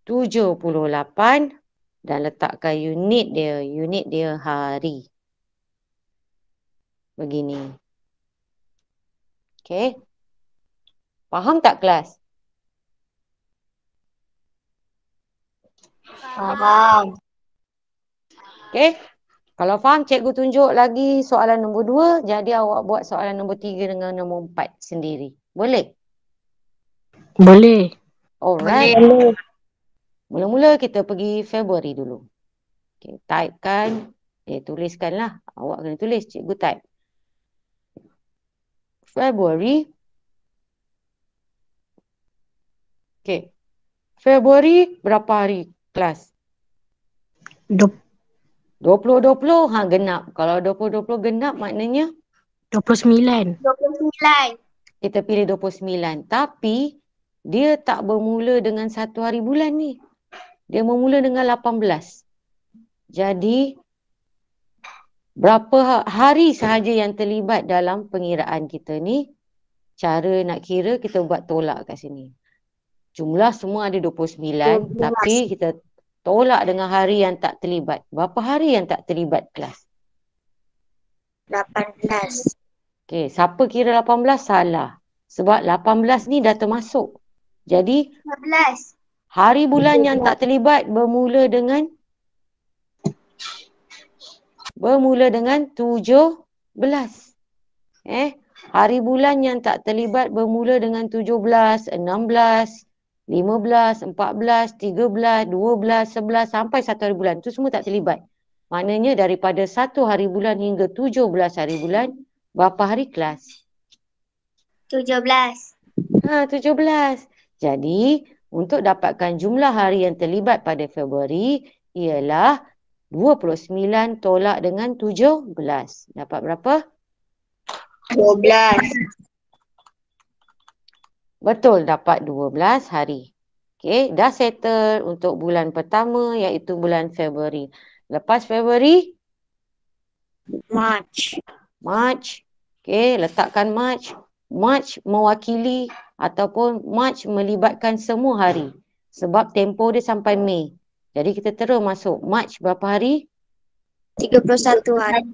78 dan letakkan unit dia hari. Begini. Okey. Faham tak kelas? Faham. Okey. Kalau faham, cikgu tunjuk lagi soalan nombor 2. Jadi awak buat soalan nombor 3 dengan nombor 4 sendiri. Boleh? Boleh. Alright. Boleh. Mula-mula kita pergi Februari dulu. Okay, typekan. Tuliskanlah. Awak kena tulis. Cikgu type. Februari. Okay. Februari berapa hari kelas? 20-20. Genap. Kalau 20-20 genap maknanya? 29. 29. Kita pilih 29. Tapi dia tak bermula dengan 1 hari bulan ni. Dia bermula dengan 18. Jadi berapa hari sahaja yang terlibat dalam pengiraan kita ni? Cara nak kira kita buat tolak kat sini. Jumlah semua ada 29. 12. Tapi kita tolak dengan hari yang tak terlibat. Berapa hari yang tak terlibat kelas? 18. Okey, siapa kira 18? Salah. Sebab 18 ni dah termasuk. Jadi 15. hari bulan yang tak terlibat bermula dengan 17. Hari bulan yang tak terlibat bermula dengan 17, 16, 15, 14, 13, 12, 11 sampai 1 hari bulan. Itu semua tak terlibat. Maknanya daripada 1 hari bulan hingga 17 hari bulan, berapa hari kelas? 17. 17. Jadi, untuk dapatkan jumlah hari yang terlibat pada Februari ialah 29 tolak dengan 17. Dapat berapa? 12. Betul, dapat 12 hari. Okey, dah settle untuk bulan pertama iaitu bulan Februari. Lepas Februari? March. Okey, letakkan March. March mewakili ataupun March melibatkan semua hari. Sebab tempoh dia sampai Mei. Jadi kita terus masuk. March berapa hari? 31 hari.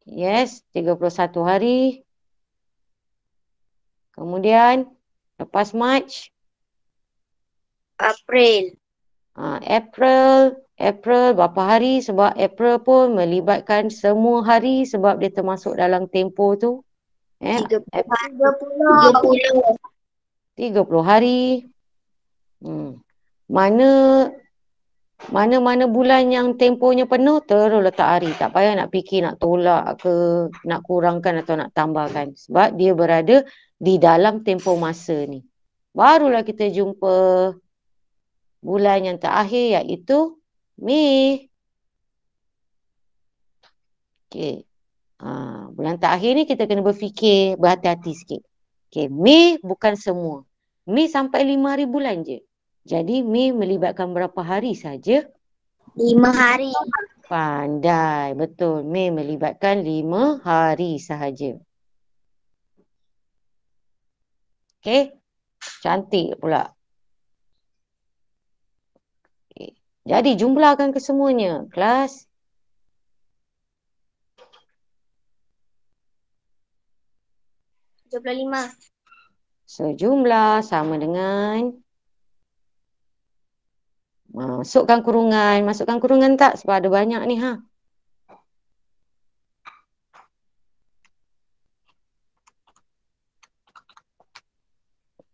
Yes, 31 hari. Kemudian, lepas March? April. April berapa hari? Sebab April pun melibatkan semua hari sebab dia termasuk dalam tempoh tu. 30 hari. Mana-mana bulan yang tempohnya penuh, terus letak hari. Tak payah nak fikir nak tolak ke, nak kurangkan atau nak tambahkan. Sebab dia berada di dalam tempoh masa ni. Barulah kita jumpa bulan yang terakhir iaitu Mei. Okey. Bulan terakhir ni kita kena berfikir, berhati-hati sikit. Okey, Mei bukan semua. Mei sampai 5 hari bulan je. Jadi Mei melibatkan berapa hari saja? 5 hari. Pandai, betul. Mei melibatkan 5 hari sahaja. Okey. Cantik pula. Okay. Jadi jumlahkan ke semuanya. Kelas. lima. Sejumlah sama dengan. Masukkan kurungan. Masukkan kurungan tak? Sebab ada banyak ni. Ha.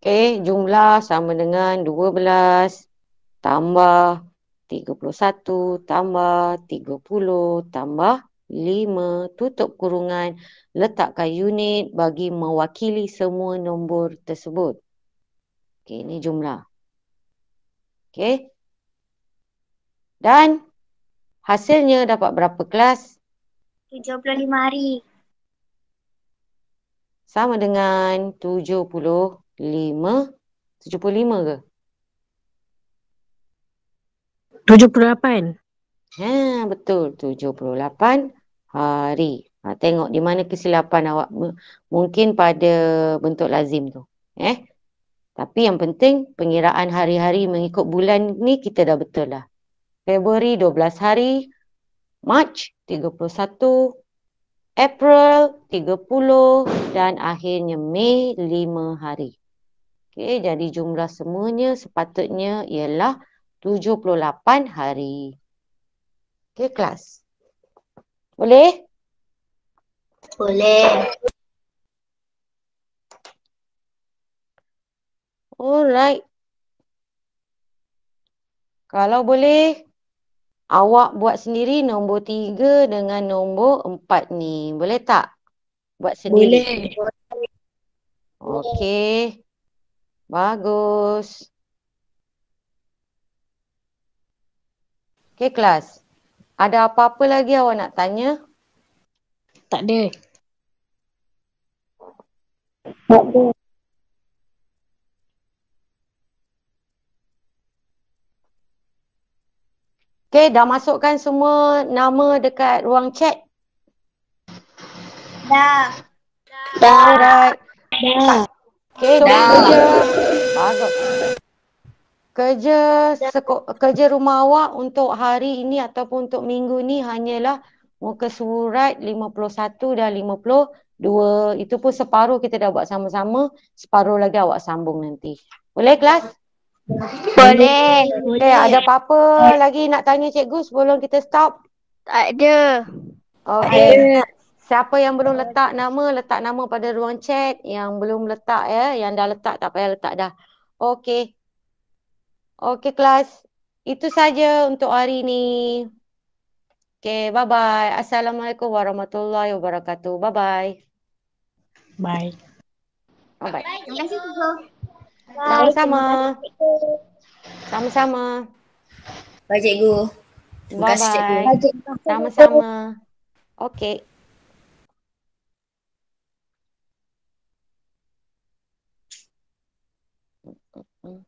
Okey, jumlah sama dengan 12 tambah 31 tambah 30 tambah 5. Tutup kurungan. Letakkan unit bagi mewakili semua nombor tersebut. Okey, ini jumlah. Okey. Dan hasilnya dapat berapa kelas? 75 hari. Sama dengan 75. 75 ke? 78. Betul. 78 hari. Tengok di mana kesilapan awak. Mungkin pada bentuk lazim tu. Tapi yang penting pengiraan hari-hari mengikut bulan ni kita dah betul lah. Februari 12 hari. Mac 31. April 30 dan akhirnya Mei 5 hari. Okey, jadi jumlah semuanya sepatutnya ialah 78 hari. Okey, kelas. Boleh? Boleh. Alright. Kalau boleh, awak buat sendiri nombor 3 dengan nombor 4 ni. Boleh tak? Buat sendiri. Boleh. Okey. Bagus. Okey, kelas. Ada apa-apa lagi awak nak tanya? Tak ada. Okey, dah masukkan semua nama dekat ruang chat? Dah. Alright. Dah. Okey, Dah. kerja. Bagus. Kerja rumah awak untuk hari ini ataupun untuk minggu ni hanyalah muka surat 51 dan 52. Itu pun separuh kita dah buat sama-sama. Separuh lagi awak sambung nanti. Boleh kelas? Boleh. Okey, ada apa-apa lagi nak tanya cikgu sebelum kita stop? Tak ada. Okey. Siapa yang belum letak nama pada ruang chat. Yang belum letak yang dah letak tak payah letak dah. Okey. Okey kelas. Itu saja untuk hari ini. Okey, bye-bye. Assalamualaikum warahmatullahi wabarakatuh. Bye-bye. Bye. Bye-bye. Terima kasih, Cikgu. Sama-sama. Sama-sama. Baik, cikgu. Terima kasih, cikgu. Bye-bye. Sama-sama. Okey. Hmm.